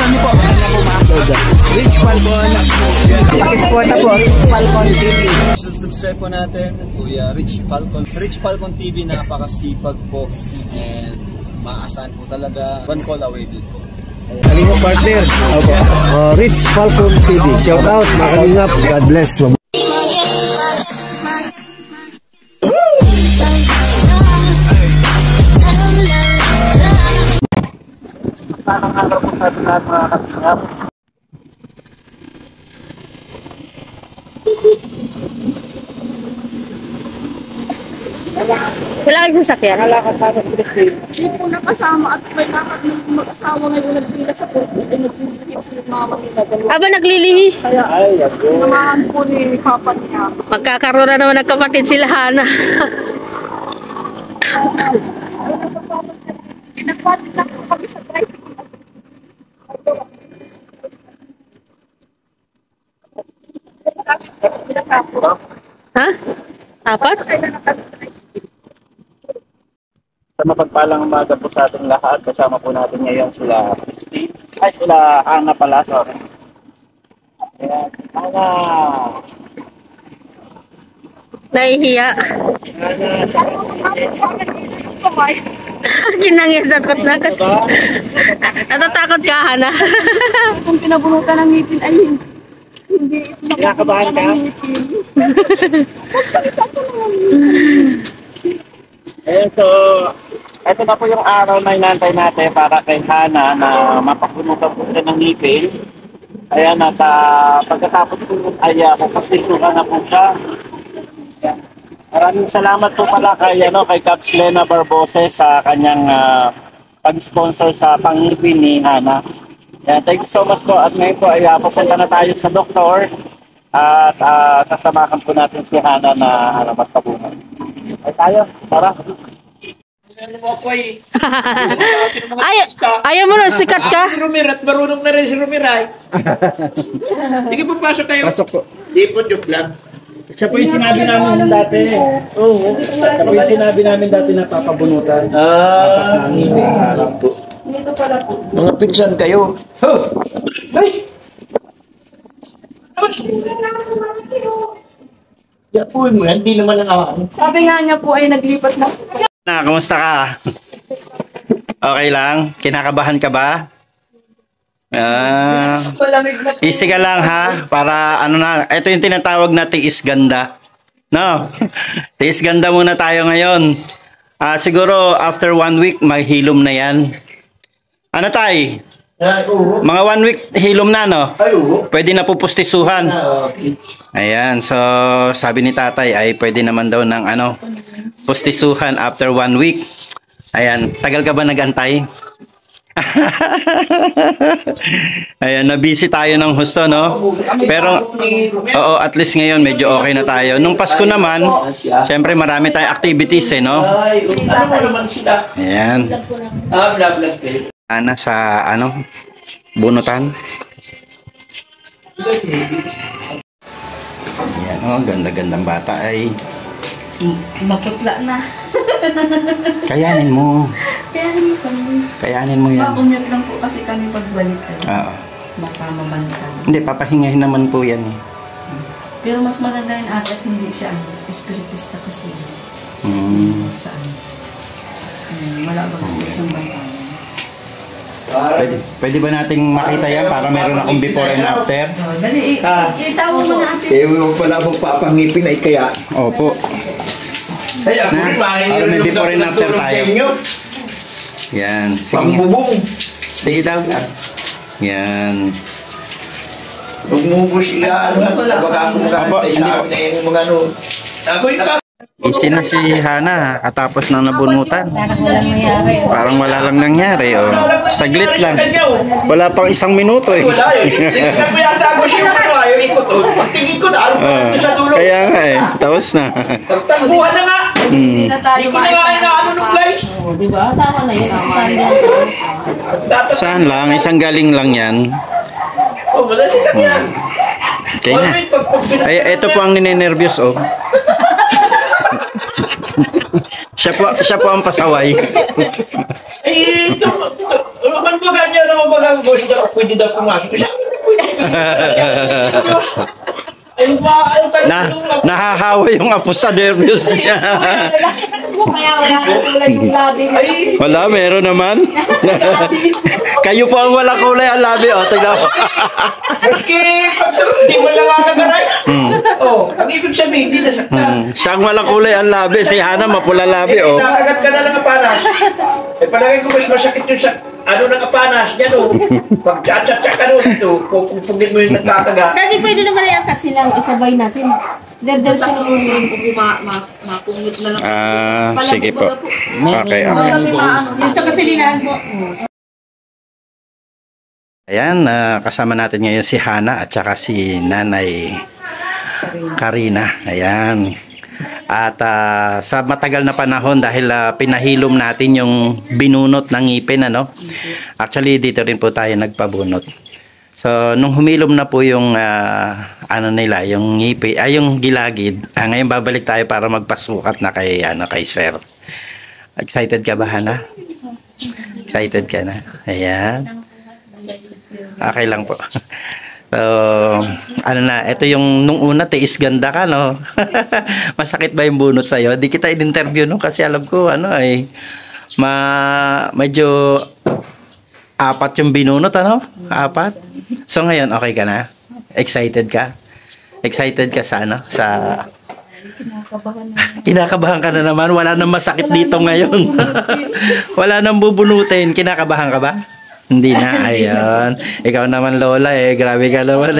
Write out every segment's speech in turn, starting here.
niyo po. Ano po ma-upload? Rich Falcon. Pakisupport na po. Rich Falcon TV. Subscribe po natin. Kuya Rich Falcon. Rich Falcon TV, napakasipag po. And maasahan po talaga. One call away din po. Kalingap partner. Okay. Rich Falcon TV. Shout out. Mga kalingap. God bless. Parang araw po sa atin lahat mga kalingap. Wala kayo sasakyan? Wala ka sa akin, Christine. Hindi po nakasama at may lakad ng mag-asawa ngayon nagpila sa purpose ay nagpipigit sila mama nila. Aba, naglilihi. Kaya namahan po ni papa niya. Magkakaroon na naman ng kapatid sila, Hana. Nagpatid lang po kami sa tricycle. Ha? Apat? Sa mapagpalang umaga po sa ating lahat, kasama po natin ngayon sila Christine. Ay, sila Ana pala, sorry. Ayan, Ana. Nahihiya. Kinangit, natakot na. Natatakot ka, Hana. Kung pinabunutan ng ngipin ay hindi Kinakabahan ka? Magsalita ko ng ngipin. Ayan, so, ito na po yung araw na inantay natin para kay Hana na mapapunutan po siya ng ngipin. Ayan, at pagkatapos po ay pupastisuhan na po siya. Ayan. Maraming salamat po pala kay Caps Lena Barbose sa kanyang pag-sponsor sa pangipin ni Hana. Ayan, thank you so much po. At ngayon po ay papunta na tayo sa doktor at kasamakan po natin si Hana na magpabunan. Ay tayo, tara. Ayaw mo na, sikat ka. Si Rumirat, marunong na rin si Rumiray. Hindi ka papasok kayo. Pasok po. Di po, joke lang. Siya po yung sinabi namin dati. Oo. Siya po yung sinabi namin dati na papabunutan. Ngipin sa harap po. Dito pala po. Mga pinsan kayo. Huh! Ay! Yapuin mo yan, hindi naman ang awan. Sabi nga niya po ay naglipat na po. Na, kumusta ka? Okay lang? Kinakabahan ka ba? Malamig na po. Easy ka lang ha, para ito yung tinatawag na tiis ganda. No? Tiis ganda muna tayo ngayon. Siguro after 1 week, maghilom na yan. Ano tay? Oo. Mga 1 week hilom na, no? Ay, oo. Pwede na pupustisuhan. Okay. Ayan, so sabi ni tatay ay pwede naman daw ng pustisuhan after 1 week. Ayan, tagal ka ba nagantay? Ayan, na-busy tayo ng husto, no? Pero, oo, at least ngayon medyo okay na tayo. Nung Pasko naman, syempre marami tayong activities, no? Ay, ano mo naman sila? Ayan. Vlog kayo. Ana sa, bunutan. Ayan, oh, ganda-gandang bata ay. Maputla na. Kayanin mo. Kaya minsan, Kayanin mo yan. makunyat lang po kasi kami pagbalik ay Oo. baka mabantan. Hindi, papahingahin naman po yan. Pero mas maganda yun ate at hindi siya espiritista kasi saan. Wala ba siyang bantan. Pwede ba nating makita yan para meron akong before and after? Dali, itawag mo natin. Huwag pala akong papangipin ay kaya. Opo. Kaya ako rin para may before and after tayo. Yan. Sige nga. Pambubong. Sige daw. Yan. Huwag mo po siya. Baka ako makakantay sa akin na yung mga Ako'y Easy na si Hana katapos ng nabunutan. Parang walang nangyari. Parang wala lang nangyari. Oh. Saglit lang. Wala pang 1 minuto eh. Wala yun. Tingnan mo yata ako siya ko. Ayaw ikot. Pagtingin ko na. Ano sa dulo? Kaya nga eh. Tapos na. Pagtangguhan na nga. Hindi na tayo Hindi ko na nga na nung live. Diba? Tama na yun. Saan lang? Isang galing lang yan. Oh, madali lang yan. Okay na. Ay, ito po ang ninenervyos oh. siya po ang pasaway. Eh, ito. Ano man ba ganyan? Ano ba boss daw, pwede daw pumasok. Sabi ko, pwede. Ay, ano tayo? Nahahawa yung apo sa nervyos niya. Kaya wala yung labi. Ay, Wala, meron naman. Kayo po ang walang kulay ang labi. O, tignan mo. maski pagturo, di mo lang nakagaray. Oh, ang ibig sabihin, hindi nasaktan. Siyang walang kulay ang labi. Si Hana, mapula labi. O. Nakagat ka na ng apanas. Palagay ko mas masakit yung sa, ng apanas, yan o. Pag chat-chat ka nun, ito, pupugin mo yung nagkakagat. Dati pwede naman na yata silang isabay natin. Derdel Sa sa kumusin, mapungot na lang. Sige po. Okay, okay. sa kasilinahan po. Ayan, kasama natin ngayon si Hana at saka si Nanay Karina. Ayan. At sa matagal na panahon dahil pinahilom natin yung binunot ng ngipin, ano? Actually, dito rin po tayo nagpabunot. So, nung humilom na po yung yung ngipin, yung gilagid, ngayon babalik tayo para magpasukat na kay Sir. Excited ka ba, Hana? Excited ka na? Ayan. Okay lang po. So, ito yung nung una tiis ganda ka, no? Masakit ba yung bunot sa'yo? Di kita in-interview, no? Kasi alam ko, medyo apat yung binunot, ano? Apat? So, ngayon, okay ka na? Excited ka? Excited ka sa, Sa... Kinakabahan ka na naman. Wala nang masakit dito ngayon. Wala nang bubunutin. Kinakabahan ka ba? Hindi na, ayun. Ikaw naman, Lola, grabe ka naman,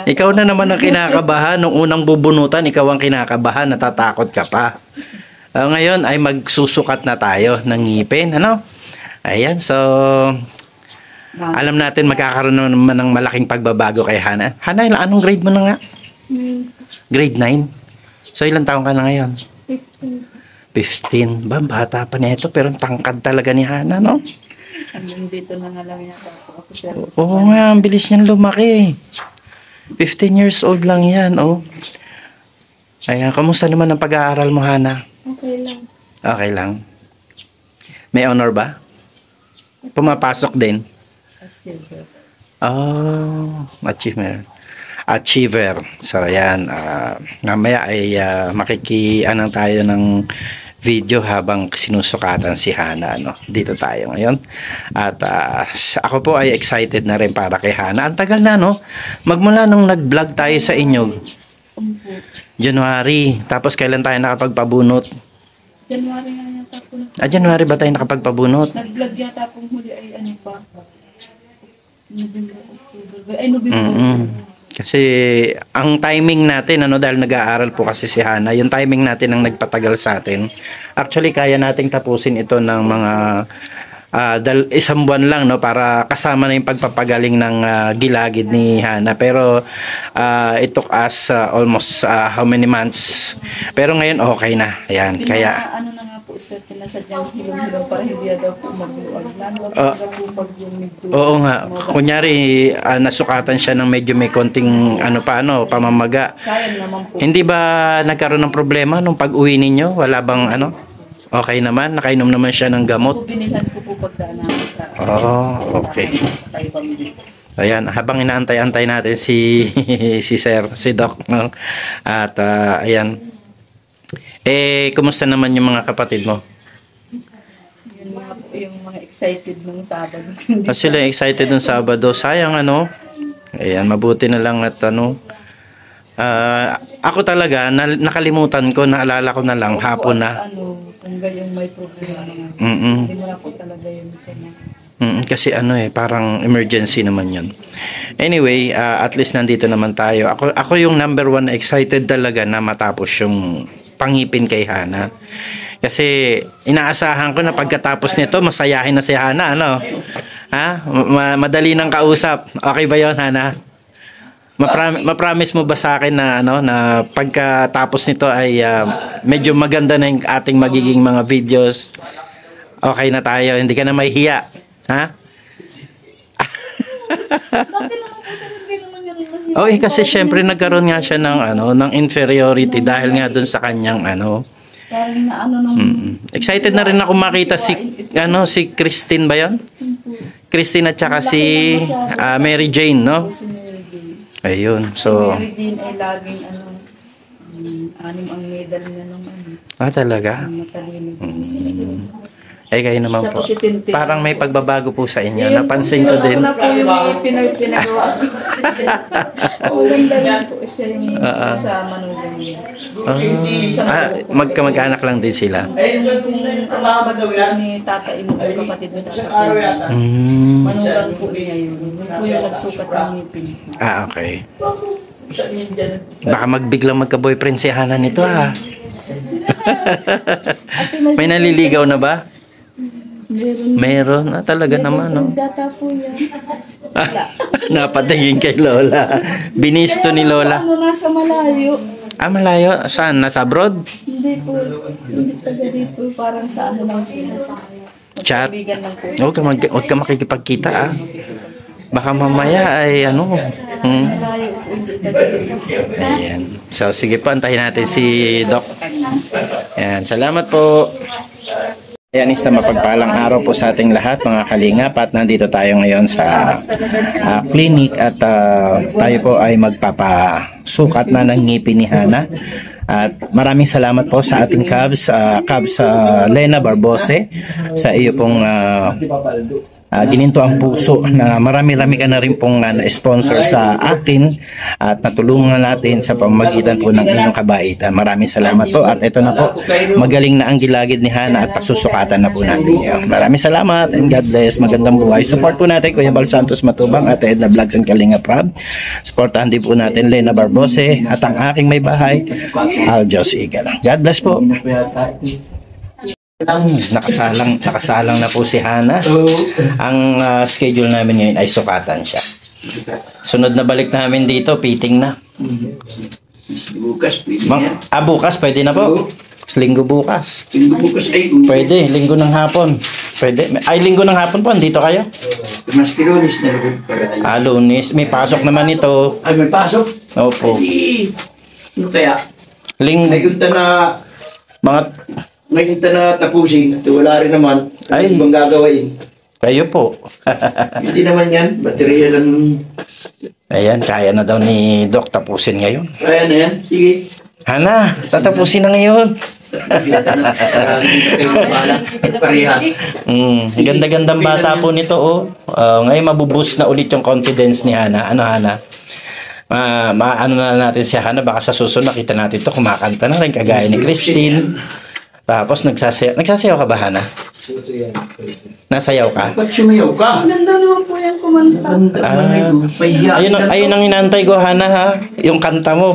Ikaw na naman ang kinakabahan. Nung unang bubunutan, ikaw ang kinakabahan. Natatakot ka pa. Ngayon ay magsusukat na tayo ng ngipin, ano? Ayan, so... Alam natin magkakaroon naman ng malaking pagbabago kay Hana. Hana, anong grade mo na nga? Grade 9? So, ilang taon ka na ngayon? 15. Bata pa na ito, pero tangkad talaga ni Hana, no? Hanggang dito na nga lang yata ako, sir. Oo nga, ang bilis niyan lumaki. 15 years old lang yan, oh. Kaya, kamusta naman ang pag-aaral mo, Hana? Okay lang. Okay lang. May honor ba? Pumapasok din? Oh, achiever. So, ayan. Mamaya ay makikianang tayo ng video habang sinusukatan si Hana, no? Dito tayo ngayon. At ako po ay excited na rin para kay Hana. Ang tagal na, no? Magmula nung nag-vlog tayo sa inyo. January. Tapos kailan tayo nakapagpabunot? January nga yata po. January ba tayo nakapagpabunot? Nag-vlog yata pong huli ay pa? November, October. November. Kasi ang timing natin, dahil nag-aaral po kasi si Hana, yung timing natin ang nagpatagal sa atin. Actually, kaya nating tapusin ito ng mga isang buwan lang, no, para kasama na yung pagpapagaling ng gilagid ni Hana. Pero it took us almost how many months. Pero ngayon okay na. Ayan, kaya Ano na nga po, sir, pinasadyang hilong-hilong para hindi daw po magluwag. Lalo po pag yung medyo... Oo nga. Kunyari, nasukatan siya ng medyo may konting pamamaga. Sayang naman po. Hindi ba nagkaroon ng problema nung pag-uwi ninyo? Wala bang Okay naman? Nakainom naman siya ng gamot? Binilhan ko po pagdaan namin sa... Okay. Ayan, habang inaantay-antay natin si Sir, si Doc, no? At ayan. Kumusta naman yung mga kapatid mo? Yun nga po, yung mga excited nung Sabado. Sila excited nung Sabado. Sayang, Ayan, mabuti na lang at ako talaga, nakalimutan ko, naalala ko na lang, hapon na. Kung gayong may problema naman. Hindi mo na po talaga yun siya na. Kasi parang emergency naman yun. Anyway, at least nandito naman tayo. Ako yung number one na excited talaga na matapos yung pangipin kay Hana. Kasi inaasahan ko na pagkatapos nito, masayahin na si Hana, madali nang kausap. Okay ba yun, Hana? Ma-promise mo ba sa akin na na pagkatapos nito ay medyo maganda na yung ating magiging mga videos? Okay na tayo, hindi ka na mahihiya. Ha? Kasi syempre nagkaroon nga siya ng inferiority dahil nga dun sa kanyang Excited na rin ako makita si Christine ba 'yan? Christine at saka si Mary Jane, no? Si Mary Jane. Ayun, Si so... Mary Jane ay laging anim ang medal niya nung talaga? matalino. Kayo naman Isa po. po si Tintin. Parang may pagbabago po sa inyo. Yun Napansin po, ko din. Ako na po yung pinagawa ko. Maganda rin po siya yung sa manugang niya. Magkamag-anak lang din sila. Yung alam ni Tata Imo, yung kapatid ni Tata Imo. Manugang po niya yun. Yun po yung nagsukat ng ngipin. Okay. Baka magbiglang magka-boyfriend si Hana nito, ha? May naliligaw na ba? Meron. Talaga naman, no? Data po yan. Napatingin kay Lola. Binisto ni Lola. Nasa malayo. Malayo? Saan? Nasa abroad? Hindi po. Hindi taga dito. Parang sa ano lang sila. Chat. Kaibigan lang po. Huwag ka makikipagkita, ah. Baka mamaya ay ano. Malayo po. Hindi taga dito. Ayan. So, sige po. Antayin natin si Doc. Ayan. Salamat po. Ayan, isang mapagpalang araw po sa ating lahat, mga kalingap, at nandito tayo ngayon sa clinic at tayo po ay magpapasukat na ng ngipin ni Hana. At maraming salamat po sa ating Cubs Lena Barbose sa iyo pong gininto ang puso na marami-rami ka na rin pong na-sponsor sa atin at natulungan natin sa pamamagitan po ng inyong kabaitan. Maraming salamat po at ito na po, magaling na ang gilagid ni Hana at pasusukatan na po natin ngayon. Maraming salamat and God bless. Magandang buhay. Support po natin Kuya Bal Santos Matubang at Edna Vlogs and Kalinga Prab. Supportahan din po natin Lena Barbose at ang aking may bahay, Aljos Eagle. God bless po. Nakasalang na po si Hana. Ang schedule namin ngayon ay sukatan siya. Sunod na balik namin dito, fitting na. Bukas, Bukas pwede na po. Linggo bukas. bukas ay Pwede, linggo ng hapon. Pwede. Ay, linggo ng hapon po, andito kayo? mas kilonis na rin para tayo. Lunes. May pasok naman ito. Ay, may pasok? Opo. Ay, ano kaya? Linggo. Ngayon na tapusin at wala rin naman. Ay. Ibang gagawin. Kayo po. Hindi naman yan. Baterya lang. Ayan, kaya na daw ni Doc tapusin ngayon. Kaya na yan. Sige. Hana, tatapusin na ngayon. Parehas. Ganda-gandang bata po nito, oh. Ngayon mabuboost na ulit yung confidence ni Hana. Ano, Hana? Ano na natin si Hana, baka sa susunod nakita natin to kumakanta na rin kagaya ni Christine. Tapos nagsasayaw ka ba, Hana? Nasayaw ka? Ba't sumayaw ka? Ganda naman po yung kumanta. Ayun ang inantay ko, Hana, ha? Yung kanta mo.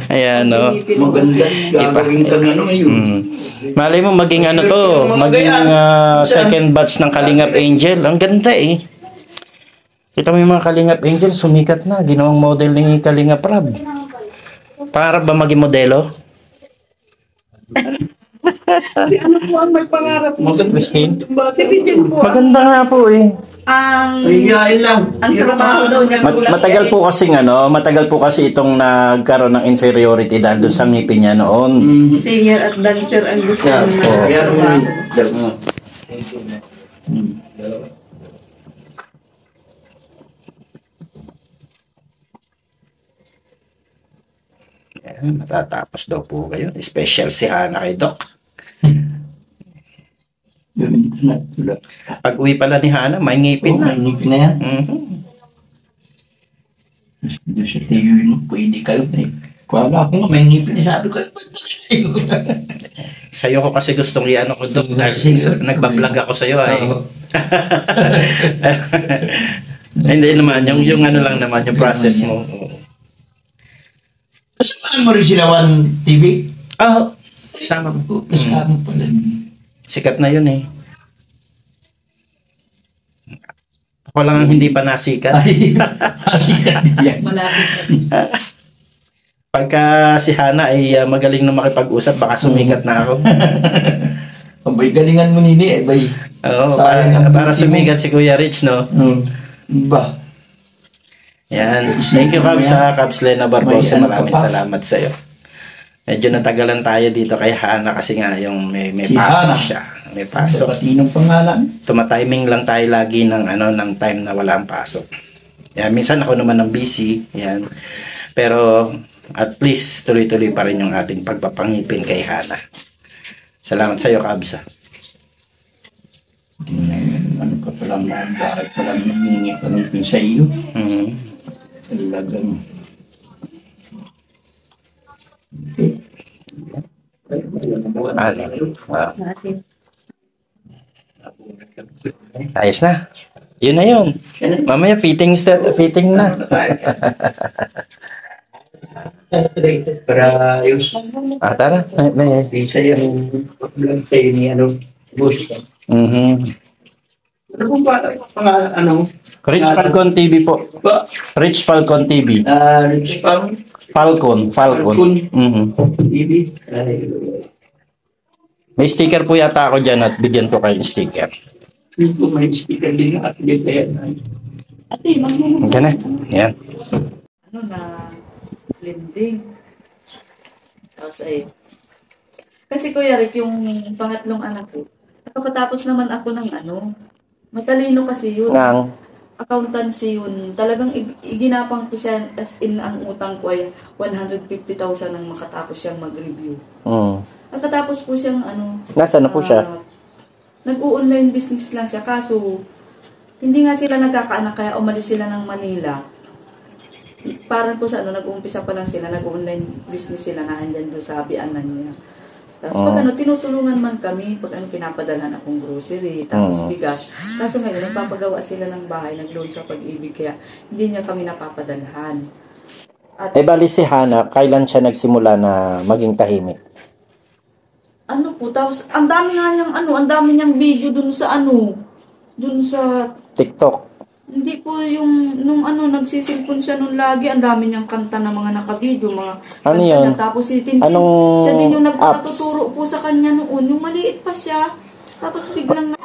Ayan, no? Maganda. Gagawin kang ano ngayon. Malay mo maging ano to, maging second batch ng Kalingap Angel. Ang ganda eh. Kita mo yung mga Kalingap Angel, sumikat na. Ginawang model ni Kalingap Rab. Pangarap ba maging modelo? Si ano po ang may pangarap mo? Si Christine? Si Pigeon po. Maganda nga po eh. Iyain lang. Ang trabaho daw niya. Matagal po kasi itong nagkaroon ng inferiority dahil doon sa ngipin niya noon. Singer at dancer ang gusto niya. Kaya Matatapos daw po kayo. Special si Hana kay Doc. Pag uwi pala ni Hana, may ngipin na. May ngipin na yan. Sa tiyo yun, pwede kayo. Kala ko nga may ngipin na sabi ko, sa'yo. Sa'yo ko kasi gustong i-ano ko, Doc. Nagbablog ako sa'yo ay. Hindi naman, yung ano lang naman, yung process mo. Kasamahan mo rin sila One TV? Kasama mo. Kasama pala. Sikat na yun eh. Ako lang ang hindi pa nasikat. Ay, nasikat din yan. Malapit. Pagka si Hana ay magaling na makipag-usap, baka sumikat na ako. Abay, galingan mo nini eh, bay. Oo, para sumikat si Kuya Rich, no? Ba? Yan. Thank you, Cubs, sa Cubs Lena Barbosa. Maraming salamat sa iyo. Medyo natagalan tayo dito kay Hana kasi nga yung may Si pasok Hana. siya. may pasok. Katinong pangalan. Tumatiming lang tayo lagi ng ng time na wala ang pasok. Yan, minsan ako naman ang busy, yan. Pero at least tuloy-tuloy pa rin yung ating pagpapangipin kay Hana. Salamat sa iyo, Kabsa. Ano ka palang bakit palang nangingi-pangipin sa iyo? Talagang Ayos na. Yun na yun. Mamaya fitting na. para ayos. Tara. May. Bisa yung vlog tayo ni boss. Ano kung ba pangalan Rich Falcon TV po. Rich Falcon TV. Rich Falcon? Falcon. TV. May sticker po yata ako dyan at bigyan ko kayo yung sticker. Ito may sticker din at dito yan. Ate, magmumulong. Okay na. Yan. Na blending. Tapos kasi Kuya Rick, yung pangatlong anak ko, nakapatapos naman ako ng matalino kasi yun. Accountancy yun. Talagang iginapang ko siya, as in ang utang ko ay 150,000 nang makatapos siyang mag-review. Nakatapos po siyang Nasaan na po siya? Nag-o-online business lang siya. Kaso, hindi nga sila nagkakaanak kaya umalis sila ng Manila. Parang po sa nag-uumpisa pa lang sila, nag-online business sila na andyan doon sa bianan niya. Tapos pag tinutulungan man kami, pag pinapadalhan akong grocery, tapos bigas. Kaso ngayon, nagpapagawa sila ng bahay, nag-loan sa Pag-ibig, kaya hindi niya kami napapadalhan. At, bali si Hana, kailan siya nagsimula na maging tahimik? tapos ang dami nga niyang ang dami niyang video dun sa dun sa TikTok. Hindi po yung nung nagsisilpon siya nung lagi, ang dami niyang kanta na mga naka-video, mga ano kanta yun? niya. Tapos si Tintin, siya din yung nagpatuturo po sa kanya noon, yung maliit pa siya. Tapos biglang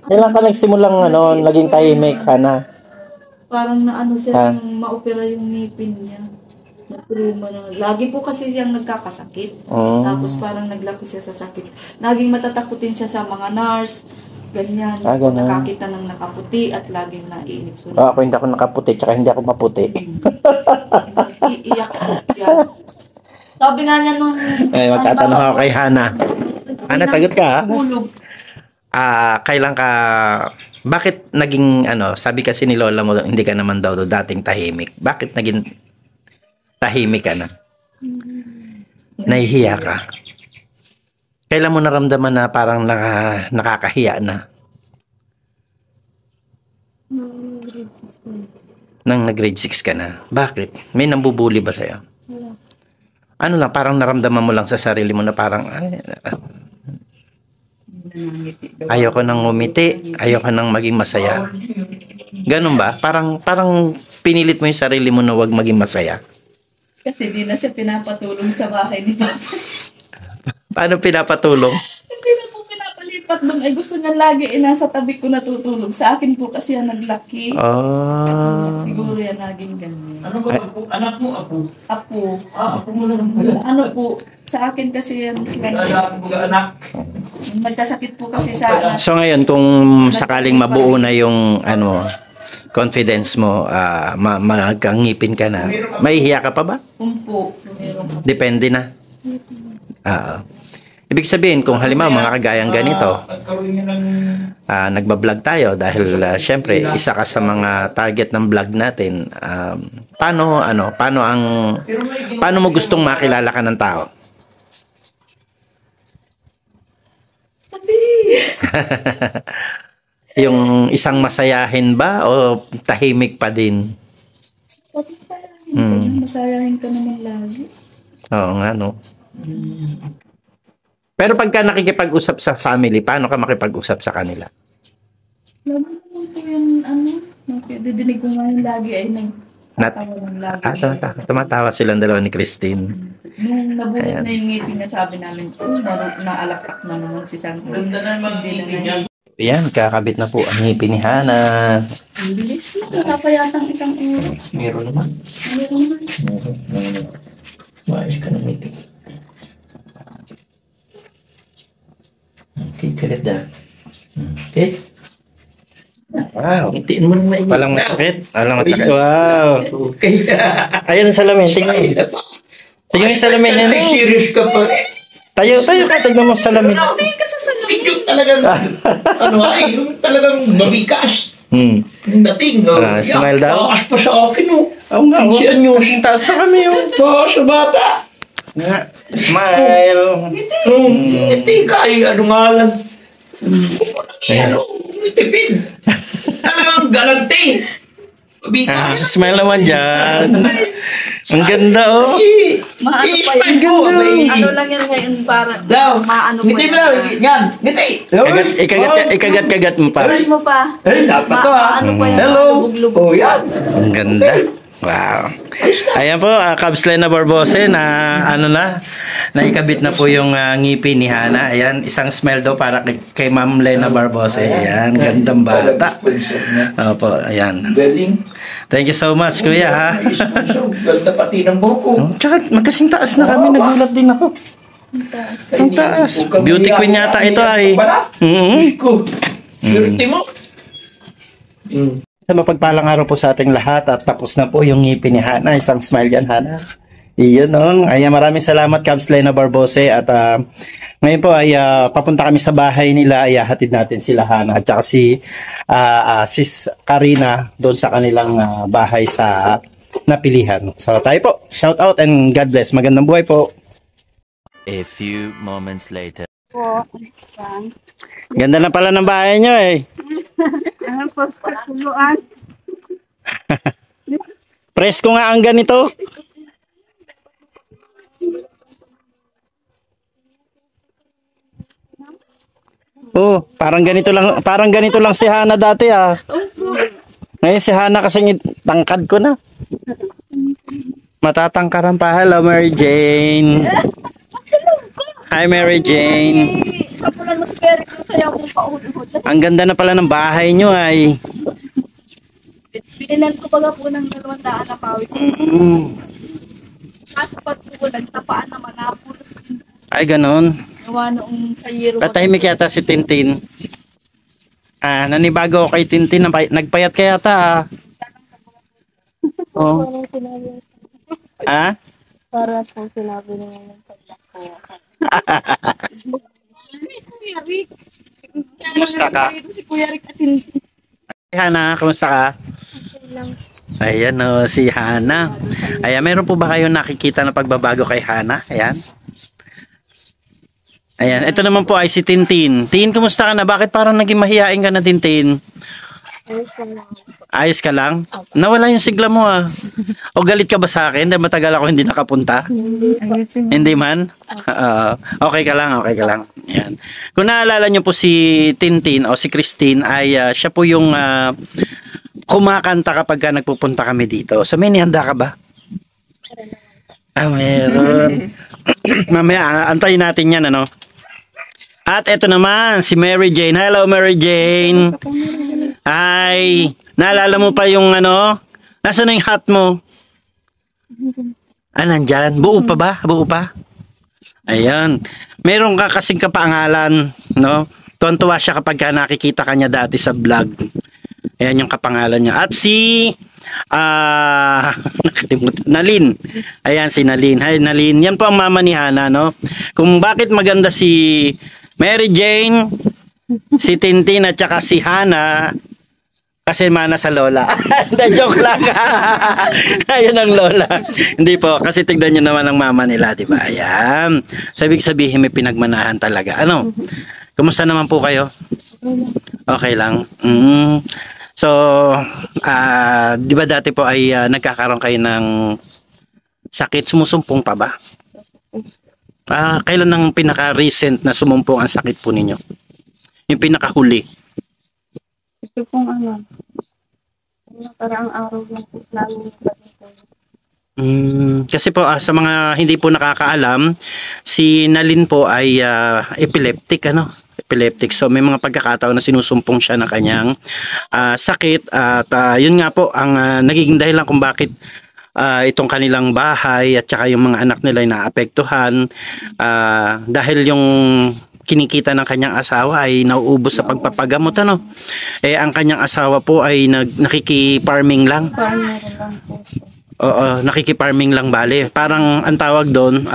Kailan ka nagsimulang naging tahimik, Hana? parang siya yung maopera yung ngipin niya. Natruma na. Lagi po kasi siyang nagkakasakit. Tapos parang naglaki siya sa sakit. Naging matatakutin siya sa mga nurse. Ganyan. Nakakita ng nakaputi at laging naiinip. Ako hindi ako nakaputi, tsaka hindi ako maputi. Iiyak po yan. Sabi nga niya nung... magtatanong ako kay Hana. Hana, sagot ka, ha? Kailan ka... Bakit naging, sabi kasi ni Lola mo, hindi ka naman daw dating tahimik. Bakit naging tahimik ka na? Nahihiya ka? Kailan mo naramdaman na parang nakakahiya na? Nang nag-grade 6 ka na. Bakit? May nambubuli ba sa'yo? Lang, parang naramdaman mo lang sa sarili mo na parang, ayoko nang umiti, ayoko nang maging masaya. Ganun ba? Parang pinilit mo yung sarili mo na wag maging masaya. Kasi di na siya pinapatulong sa bahay ni Papa. Paano pinapatulong? Hindi na po pinapalipat doon. Ay gusto niya lagi nasa tabi ko natutulog. Sa akin po kasi yan naglaki. Siguro yan naging ganyan. Ano ba apo? Anak mo, apo? Apo. Apo mo na lang pala. Po, sa akin kasi yan. Anak. Nagkasakit po kasi sa... So ngayon, kung sakaling mabuo na yung confidence mo, magkangipin ka na, mahihiya ka pa ba? Po. Depende na. Ibig sabihin, kung halimbawa mga kagayang ganito, nagbablog tayo dahil syempre isa ka sa mga target ng vlog natin. Paano mo gustong makilala ka ng tao? Yung isang masayahin ba o tahimik pa din? Masayahin ka naman lagi. Oo nga, no? Pero pagka nakikipag-usap sa family, paano ka makipag-usap sa kanila? Lagi naman po yung didinig ko ngayon lagi ay nagtatawa ng lagi. Tumatawa silang dalawa ni Christine. Nung nabunot na yung ngipin na sabi namin, naalakak na naman si Santo. Ganda na naman ngipin. Yan, kakabit na po ang ngipin ni Hana. Ang bilis na, wala pa yatang isang euro. Meron naman. Meron. Maayos ka na ngipin. Okay, ganda. Okay. Wow. Ngitiin mo na maigi. Walang masakit. Walang masakit. Wow. Okay. Ayun ang salamin. Tingnan. Tingnan yung salamin yan. Ay, serious ka pa. Tayo ka. Tignan mo sa salamin. Tingin ka sa salamin. Yung talagang, yung talagang mabigas. Hmm. Yung dating, smile daw. Taas pa sa akin, Oo nga. Si Anyos. Taas na kami yung. Taas sa bata. Smile. Ngiti ka, ano nga lang. Itipid. Talagang galante. Mabigas. Smile naman dyan. Ang ganda oh. Maano pa I-smile yan? mo. Ano lang yan ngayon para Daw. maano pa Ngiti mo lang. Yan. Ngiti. Ikagat mo pa. Ulit mo pa. Ay, dapat to ha. Ano pa yan? Hello. Lubog-lubog. Oh, yan. Ang ganda. Wow. Ayan po, Cubs Lena Barbose na naikabit na po yung ngipin ni Hana. Ayan, isang smile daw para kay Ma'am Lena Barbose. Ayan, gandang bata. Opo, ayan. Galing. Thank you so much, Kuya ha. Ganda pati ng buko. Tsaka magkasing taas na kami, nagulat din ako. Ang taas. Beauty queen yata ito ay. Ko. Beauty mo. Sa mapagpalang araw po sa ating lahat at tapos na po yung ngipin ni Hana. Isang smile yan, Hana. Iyon, no? Ayan, maraming salamat, Cubs Lena Barbose. At ngayon po ay papunta kami sa bahay nila. Ay hatid natin sila, Hana. At saka si Sis Karina doon sa kanilang bahay sa napilihan. So tayo po. Shout out and God bless. Magandang buhay po. A few moments later. Ganda na pala ng bahay nyo eh. Ano po sa tuluan? Presko nga ang ganito. Oh, parang ganito lang si Hana dati ah. Ngayon si Hana kasi tangkad ko na. Matatangkaran pa. Hello Mary Jane. Hi Mary Jane. Sa pulan mo si Eric yung sayaw kong paahod-uhod. Ang ganda na pala ng bahay nyo ay. Binilan ko baga po ng 200 na pawit. Kaso pag po nagtapaan naman napulos. Ay ganon. Nawa noong sa yero. Patahimik yata si Tintin. Nanibago ako kay Tintin. Nagpayat ka yata ah. Oh. Para po sinabi niya yung paglakuha. Kumusta ka? Si Kuya Rick at hindi. Hana, kumusta ka? Ayan o, si Hana. Ayan, meron po ba kayo nakikita na pagbabago kay Hana? Ayan. Ayan, ito naman po ay si Tintin. Tin, kumusta ka na? Bakit parang naging mahihain ka na, Tintin? Ayos ka lang? Nawala yung sigla mo ah. O galit ka ba sa akin? Dahil matagal ako hindi nakapunta? Hindi man? Okay ka lang, okay ka lang. Ayan. Kung naalala nyo po si Tintin o si Christine ay siya po yung kumakanta kapag nagpupunta kami dito. So may nihanda ka ba? Meron. Mamaya antayin natin yan ano. At eto naman si Mary Jane. Hello Mary Jane. Ay, naalala mo pa yung ano? Nasaan na yung hat mo? Nandyan. Buo pa ba? Buo pa? Ayan. Meron ka kasing kapangalan, no? Tuwan-tuwa siya kapag nakikita ka niya dati sa vlog. Ayan yung kapangalan niya. At si Nalin. Ayan si Nalin. Hi Nalin. Yan po ang mama ni Hana, no? Kung bakit maganda si Mary Jane, si Tintin at saka si Hana, kasi mana sa lola. Joke lang. Ayun ang lola. Hindi po, kasi tignan nyo naman ang mama nila, di ba? Ayan. So, ibig sabihin may pinagmanahan talaga. Ano? Kumusta naman po kayo? Okay lang. So, di ba dati po ay nagkakaroon kayo ng sakit? Sumusumpong pa ba? Kailan ang pinaka-recent na sumumpong ang sakit po ninyo? Yung pinaka-huli? Ito pong nakaraang araw lang po namin kasi po sa mga hindi po nakakaalam, si Nalin po ay epileptic ano? Epileptic. So may mga pagkakataon na sinusumpong siya ng kanyang sakit at yun nga po ang nagiging dahilan kung bakit itong kanilang bahay at saka yung mga anak nila ay naapektuhan dahil yung kinikita ng kanyang asawa ay nauubos sa pagpapagamot, ano? Ang kanyang asawa po ay nakiki-farming lang. Farmer lang po. Oo, nakiki-farming lang bale. Parang ang tawag doon,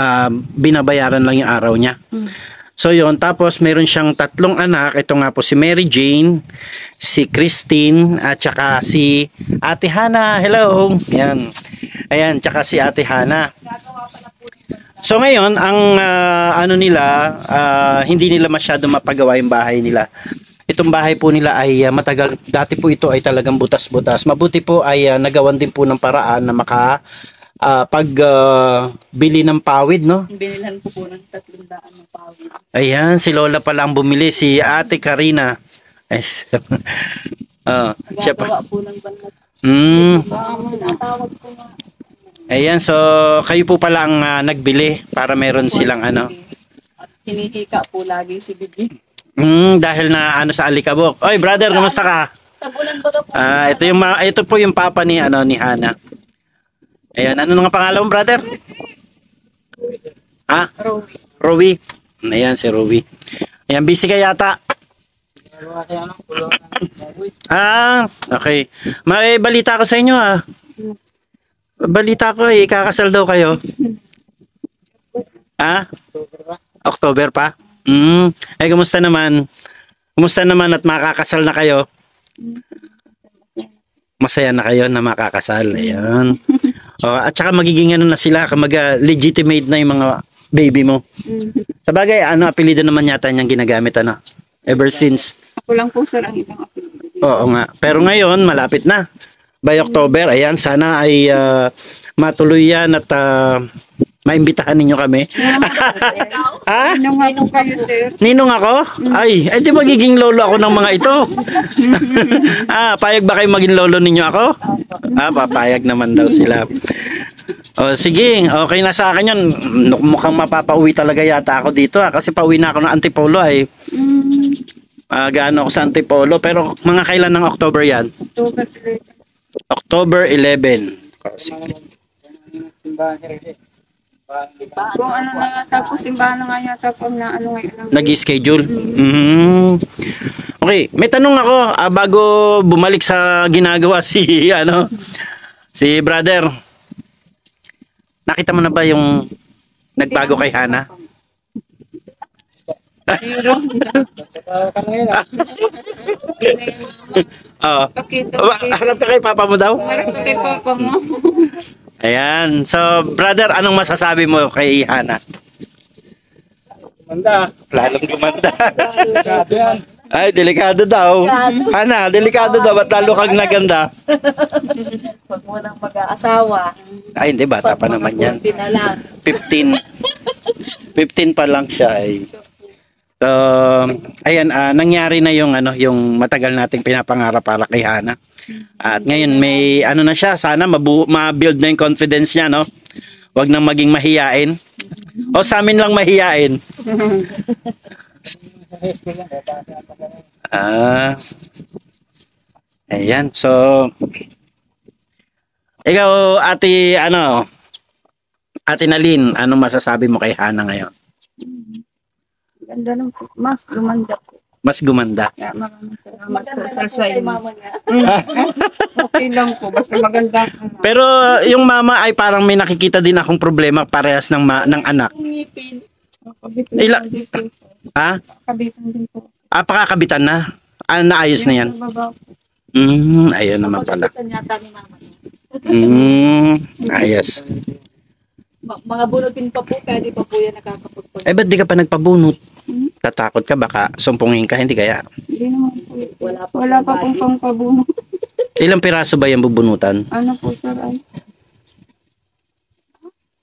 binabayaran lang yung araw niya. So yun, tapos meron siyang 3 anak. Ito nga po si Mary Jane, si Christine, at saka si Ate Hana. Hello! Yan. Ayan, tsaka si Ate Hana. So ngayon, ang hindi nila masyado mapagawa yung bahay nila. Itong bahay po nila ay matagal, dati po ito ay talagang butas-butas. Mabuti po ay nagawan din po ng paraan na pagbili ng pawid, no? Binilhan ko po ng 300 ng pawid. Ayan, si Lola pala ang bumili, si Ate Karina. Siya pa. po ng banat. Natawag ko nga. Ayan, so kayo po pala ang nagbili para meron silang At hinihika po lagi si Bibi. Dahil na sa alikabok. Oy, brother, kumusta ka? Tagulan ba po? Ito po yung papa ni Hana. Ayan, ano nga pangalan mo, brother? Rowie. Ayan, si Rowie. Ayan, busy ka yata. Okay. May balita ko sa inyo, Balita ko, ikakasal daw kayo. October pa? Kumusta naman? Kumusta naman at makakasal na kayo? Masaya na kayo na makakasal. Ayan. At saka magiging na sila, legitimate na yung mga baby mo. Sabagay, apelido naman yata niyang ginagamit, ever since. Ako lang po, sir, ang ibang apelido. Oo nga. Pero ngayon, malapit na. By October, ayan, sana ay matuloy yan at maimbitahan ninyo kami. Ninong kayo, sir. Ninong ako? Ay, di magiging lolo ako ng mga ito. Payag ba kayo maging lolo ninyo ako? Papayag naman daw sila. Sige, okay na sa akin yun. Mukhang mapapauwi talaga yata ako dito kasi pauwi na ako ng Antipolo ay. Gaano ako sa Antipolo, pero mga kailan ng October yan? October 11. Kung ano na yata po, simbahan na nga yata po na ngayon. Nag-schedule? Okay, may tanong ako bago bumalik sa ginagawa si brother. Nakita mo na ba yung nagbago kay Hana? Harap ka kay papa mo daw? Harap ka kay papa mo. Ayan. So, brother, anong masasabi mo kay Hana? Gumanda. Lalong gumanda. Ay, delikado daw. Hana, delikado daw. Ba't lalo kang naganda? Huwag mo nang mag-aasawa. Ay, hindi. Bata pa naman yan. 15. 15 pa lang siya. So, ayan, nangyari na yung matagal nating pinapangarap para kay Hana. At ngayon may na siya, sana ma-build na yung confidence niya, no? Huwag nang maging mahiyain. O sa amin lang mahiyain. Ayan, so ikaw, Ate Nalin, anong masasabi mo kay Hana ngayon? Ganda lang po. Mas gumanda po. Mas gumanda. Maraming salamat po sa inyo. Okay lang po. Basta maganda po. Pero yung mama ay parang may nakikita din akong problema parehas ng anak. Kabitan din po. Pakakabitan na? Naayos na yan? Ayun naman pala. Ayos. Mga bunutin pa po, kaya di pa po yan nakakapagpag. Ba't di ka pa nagpabunot? Tatakot ka, baka sumpungin ka, hindi kaya? Hindi naman po. Wala pa pong pangpabunot. Ilang piraso ba yung bubunutan? Ano po, sir?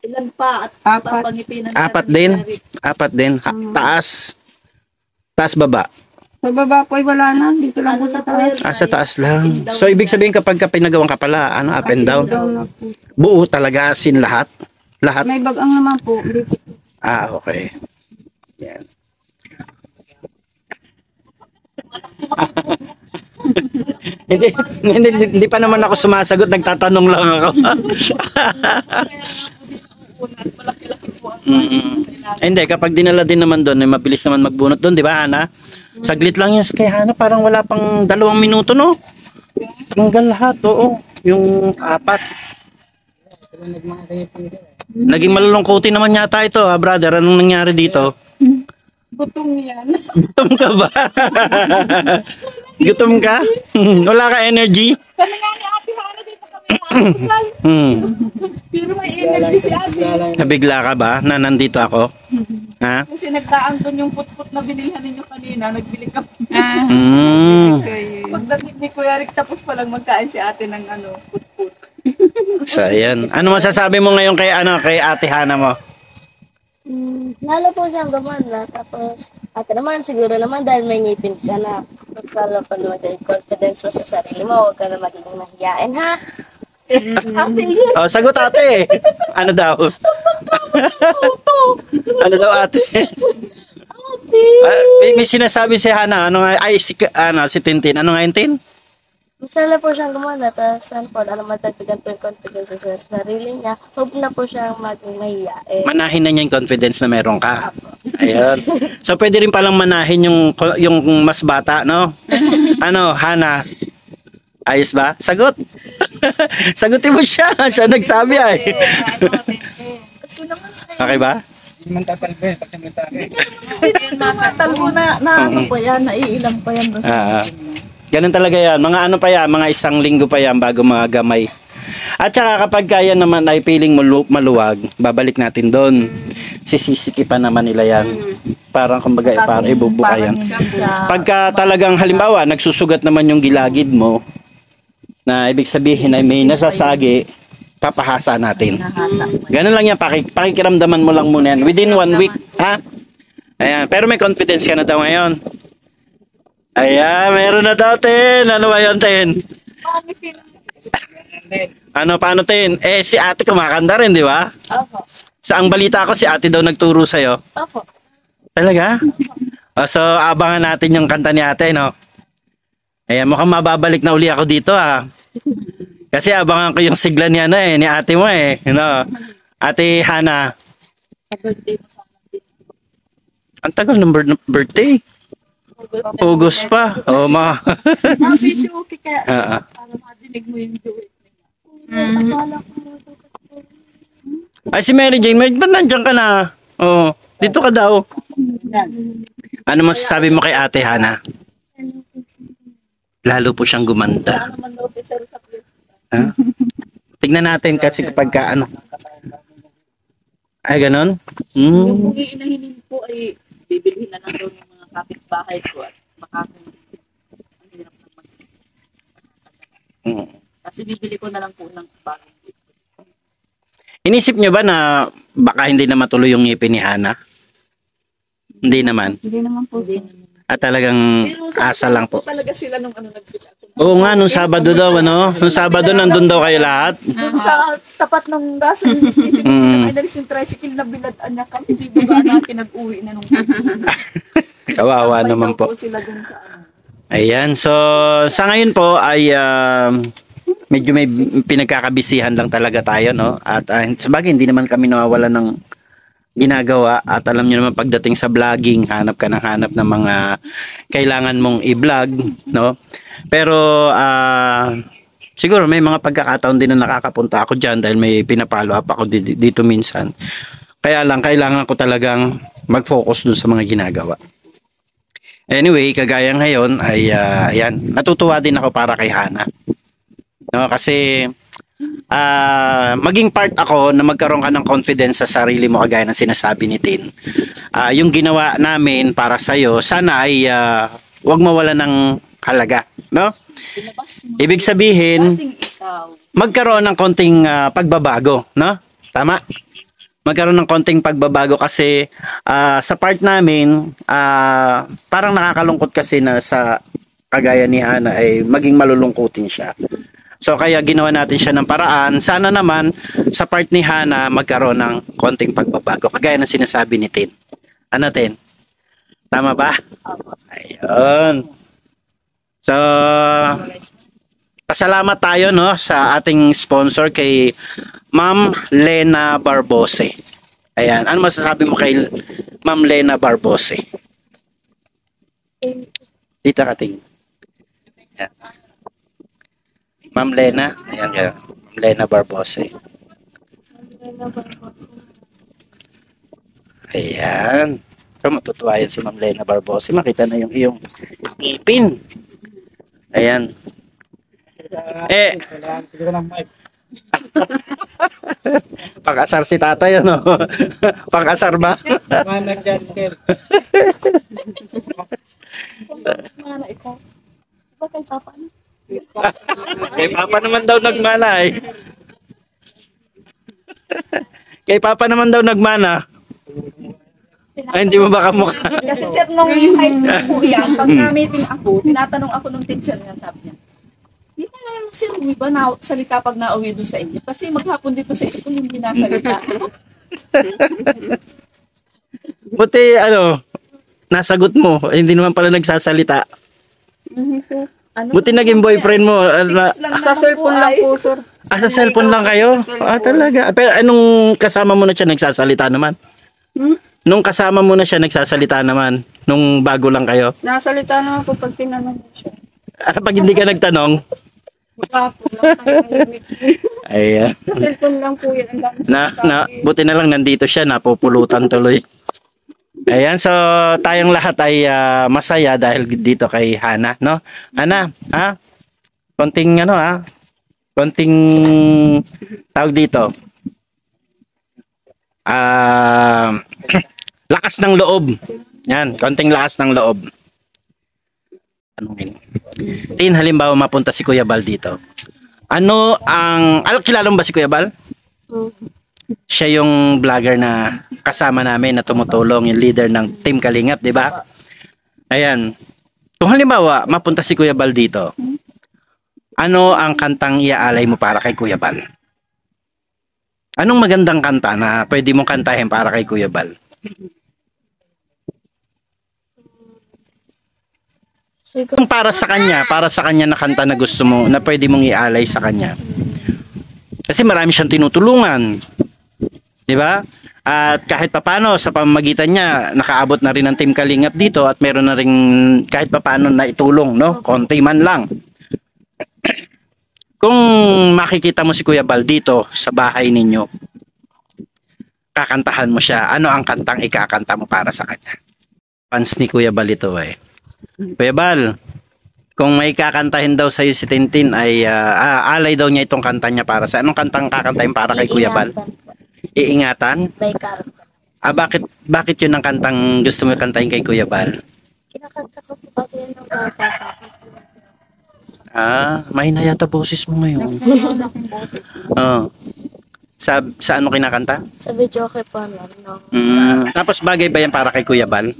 Ilan pa? At papangipinan. 4 din? 4 din? Taas? Taas baba? Sa baba po ay wala na. Dito lang po sa taas. Sa taas lang. So, ibig sabihin kapag pinagawang ka pala, up and down? Buo talaga, asin lahat? Lahat? May bagang naman po. Okay. Yan. hindi pa naman ako sumasagot, nagtatanong lang ako. Hindi, kapag dinala din naman doon, eh, mabilis naman magbunot doon, di ba, Hana? Saglit lang yun kay Hana, parang wala pang 2 minuto, no? Tanggal lahat, oo. Yung 4. Naging malulungkutin naman yata ito, brother. Anong nangyari dito? Gutom yan. Gutom ka ba? Gutom ka? Wala ka energy? Kami nga ni Ate Hana dito kami nakakusal. Pero may energy si Ate. Nabigla ka ba na nandito ako? Ha? Kasi nagdaan doon yung putput na binilhan ninyo kanina, nagbili ka. Pagdating ni Kuya Rick, tapos palang magkain si Ate ng putput. So, ayan. Ano masasabi mo ngayon kay Ate Hana mo? Lalo po siyang gumanda. Tapos, ate naman, siguro naman dahil may ngipin ka na. Magkala pa naman yung confidence mo sa sarili mo. Huwag ka na magiging mahiyain, ha? Ate, yes. Oh, sagot ate. Ano daw? Ano daw ate? May sinasabi si Hana. Ano nga? Ay, si Tintin. Ano nga yung Tin? Masala po siyang gumanda. Tapos, po, madagdagan po yung confidence sa sarili niya. Huwag na po siyang maging mahiyain. Manahin na niya yung confidence na meron ka. Ayun. So, pwede rin palang manahin yung mas bata, no? Ano, Hana? Ayos ba? Sagot. Sagutin mo siya. Siya nagsabi ay. Okay ba? Hindi man tatalbe, pag siya Tatalbo na ano pa yan, naiilang pa yan. Ganun talaga yan. Mga ano pa yan, mga 1 linggo pa yan bago mga gamay. At saka kapag kaya naman ay piling maluwag, babalik natin doon. Sisisikipan naman nila yan. Parang kumbaga parang ibubuka yan. Pagka talagang halimbawa, nagsusugat naman yung gilagid mo, na ibig sabihin ay may nasasagi, papahasa natin. Ganun lang yan, pakikiramdaman mo lang muna yan. Within 1 week, ha? Ayan. Pero may confidence ka na daw ngayon. Ayan, meron na daw, Tin. Ano ba yun, Tin? Paano, Tin? Eh, si ate kumakanta rin, di ba? Opo. Sa ang balita ko, si ate daw nagturo sa'yo. Opo. Talaga? So, abangan natin yung kanta ni ate, no? Ayan, mukhang mababalik na uli ako dito, ha? Kasi abangan ko yung sigla ni ate mo, no? Ate Hana. Sa birthday mo sa akin. Ang tagal ng birthday. August pa. Oh, Sabi siya, okay, kaya para madinig mo yung duet nila. Ay, si Mary Jane, ba't nandiyan ka na? Oh, dito ka daw. Ano masasabi mo kay ate Hana? Lalo po siyang gumanda. Tignan natin kasi kapag ka Ay, ganon? Yung kung iinahinin po ay bibilhin na lang daw yung mga kapitbahay ko at makakang hirap na kasi bibili ko na lang po ng bagong dito. Inisip nyo ba na baka hindi na matuloy yung ngipin ni Hana? Hindi naman. Hindi naman po. At talagang Pero asa lang po. Talaga sila nung nagsila. Oo nga, nung Sabado daw, Nung Sabado, nandun daw kayo lahat. Doon sa tapat ng gaso ng station, ay nalis yung tricycle na biladaan niya kami. Hindi ba natin nag-uwi na nung Kawawa naman po. sila dun sa Ayan, so sa ngayon po ay medyo may pinagkakabisihan lang talaga tayo, no? At sabagay, hindi naman kami nawawalan ng ginagawa at alam niyo naman pagdating sa vlogging, hanap ka ng hanap ng mga kailangan mong i-vlog, no? Pero siguro may mga pagkakataon din na nakakapunta ako diyan dahil may pinapalo up ako dito minsan. Kaya lang kailangan ko talagang mag-focus dun sa mga ginagawa. Anyway, kagaya ngayon ay ayan, natutuwa din ako para kay Hana. No, kasi maging part ako na magkaroon ka ng confidence sa sarili mo kagaya ng sinasabi ni Tin. Yung ginawa namin para sa iyo, sana ay wag mawala ng halaga, no? Ibig sabihin, magkaroon ng konting pagbabago, no? Tama? Magkaroon ng konting pagbabago kasi sa part namin, parang nakakalungkot kasi na sa kagaya ni Hana ay maging malulungkutin siya. So kaya ginawa natin siya ng paraan. Sana naman sa part ni Hana magkaroon ng konting pagbabago kagaya ng sinasabi ni Tin. Ano, Tin? Tama ba? Ayun. So pasalamat tayo, no, sa ating sponsor kay Ma'am Lena Barbose. Ayan, ano masasabi mo kay Ma'am Lena Barbose? Dito ka ting. Ayan. Ma'am Lena, ayan kayo. Ma'am Lena Barbose. Ayan. So, matutuwa yan si Ma'am Lena Barbose. Makita na yung iyong ngipin. Ayan. Pang-asar si tatay, ano? Pang-asar ba? Manang dyan, Kel. Kay Papa naman daw nagmana eh. Kay Papa naman daw nagmana. Ay, hindi mo ba kamukha? Kasi sir, nung high school po yan, pag na-meeting ako, tinatanong ako ng teacher niya, sabi niya, hindi na naman si Ruby ba na salita pag nauwi doon sa inyo? Kasi maghapon dito sa school, hindi nasalita. Buti, nasagot mo. Hindi naman pala nagsasalita. Ano? Buti naging boyfriend mo. Sa cellphone lang po, sir. Sa cellphone lang kayo? Talaga. Pero anong kasama mo na siya nagsasalita naman? Nung kasama mo na siya nagsasalita naman? Nung bago lang kayo? Nasalita naman po pag tinanong siya. Pag hindi ka nagtanong? Ayan. Sa cellphone lang po yan. Buti na lang nandito siya, napupulutan tuloy. Ayan, so tayong lahat ay masaya dahil dito kay Hana, no? Hana, ha? Konting konting tawag dito. Lakas ng loob. Yan, konting lakas ng loob. Tanungin. Tin, halimbawa mapunta si Kuya Bal dito. Kilala mo ba si Kuya Bal? Siya yung vlogger na kasama namin na tumutulong, yung leader ng Team Kalingap, di ba? Ayan. Kung halimbawa, mapunta si Kuya Bal dito, ano ang kantang iaalay mo para kay Kuya Bal? Anong magandang kanta na pwede mong kantahin para kay Kuya Bal? Kung para sa kanya na kanta na gusto mo, na pwede mong ialay sa kanya. Kasi marami siyang tinutulungan. Di ba? At kahit papano sa pamamagitan niya, nakaabot na rin ang Team Kalingap dito at meron na rin kahit papano na itulong, no? Konti man lang. Kung makikita mo si Kuya Bal dito sa bahay ninyo, kakantahan mo siya, ano ang kantang ikakanta mo para sa kanya? Fans ni Kuya Bal ito eh. Kuya Bal, kung may kakantahin daw sa'yo si Tintin ay alay daw niya itong kanta niya para sa anong kantang kakantahin para kay Kuya Bal? Iingatan? Bakit yun ang kantang gusto mo kantahin kay Kuya Bal? Kinakanta ko po kasi yun ng bata. Mahina yata boses mo ngayon. Sa ano kinakanta? Sa video kay Panon. No? Tapos bagay ba yan para kay Kuya Bal?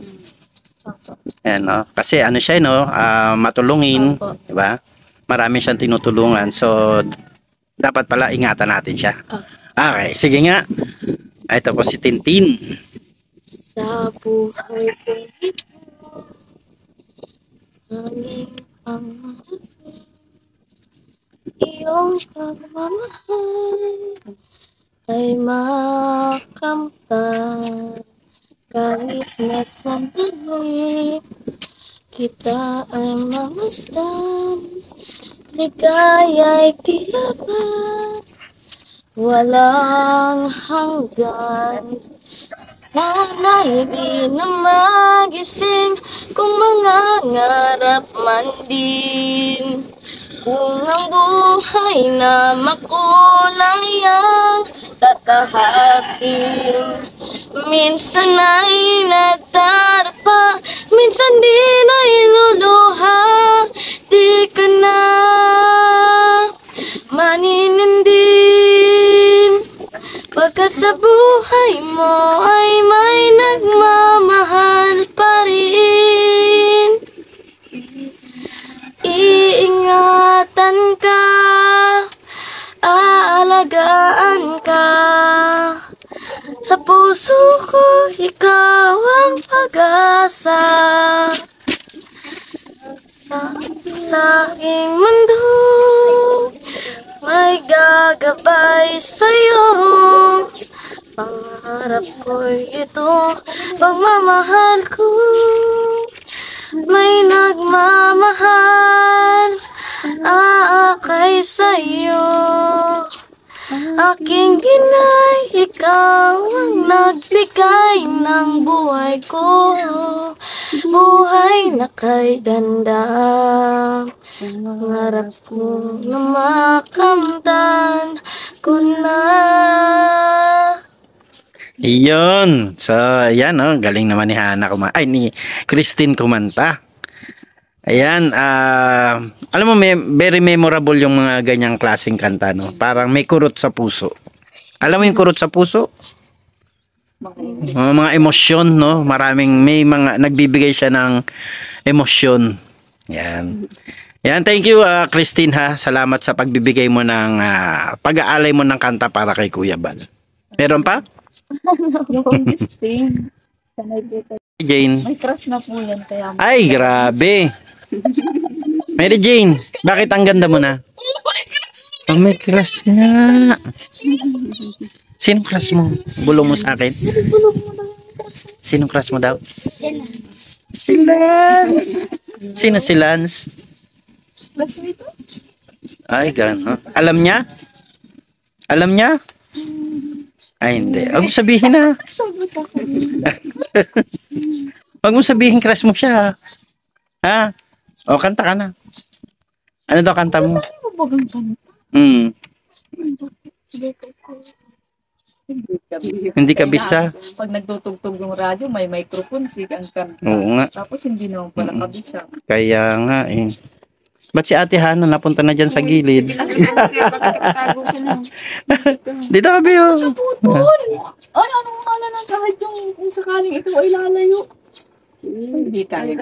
Ayan, no? Kasi ano siya, no? Matulungin, di ba? Marami siyang tinutulungan. So, dapat pala ingatan natin siya. Okay, sige nga. Ito po si Tintin. Sa buhay ko ito, hanging ang iyong pagmamahal ay makamtan. Kahit na sandali kita ay mamasdan, ligaya'y tila ba walang hanggan. Sana'y di na magising kung mangangarap man din. Kung ang buhay na makulay ang tatahakin, minsan ay nagdarapa, minsan di na iluluha. Di ka na maninindim, pagkat sa buhay mo ay may nagmamahal pa rin. Iingatan ka, aalagaan ka. Sa puso ko, ikaw ang pag-asa. Sa aking mundo, may gagabay sa'yo. Pangarap ko'y ito, pagmamahal ko. May nagmamahal, aakay sa'yo. Aking inay, ikaw ang nagbigay ng buhay ko. Buhay na kay ganda. Pangarap ko na makamtan ko na. Iyon. So, ayan, oh, galing naman ni Hana ni Christine kumanta. Ayan, alam mo, very memorable yung mga ganyang klaseng kanta, no? Parang may kurot sa puso. Alam mo yung kurot sa puso? Mga emosyon, no? May mga, nagbibigay siya ng emosyon. Yan. Yan, thank you, Christine, ha. Salamat sa pagbibigay mo ng, pag-aalay mo ng kanta para kay Kuya Bal. Meron pa? Jane. May crush na po yan. Kaya Ay, grabe. Mary Jane, bakit ang ganda mo na? Oh, may crush nga. Sino crush mo? Bulong mo sa akin. Sino crush mo daw? Si Lance. Sino si Lance? Ay, gano'n. Alam niya? Alam niya? Ay, hindi. Huwag mo sabihin na. Huwag mo sabihin crush mo siya. Ha? O, kanta ka na. Ano daw kanta mo? Hindi ka bisa. Pag nagtutugtog yung radyo, may microphone, ang kanta. Oo nga. Tapos hindi naman pala kabisa. Kaya nga eh. Ba't si Ate Hana napunta na dyan sa gilid? Dito ka, Biyo. Ay, anong akala ng kahit yung sakaling ito ay lalayo? Hindi tayo.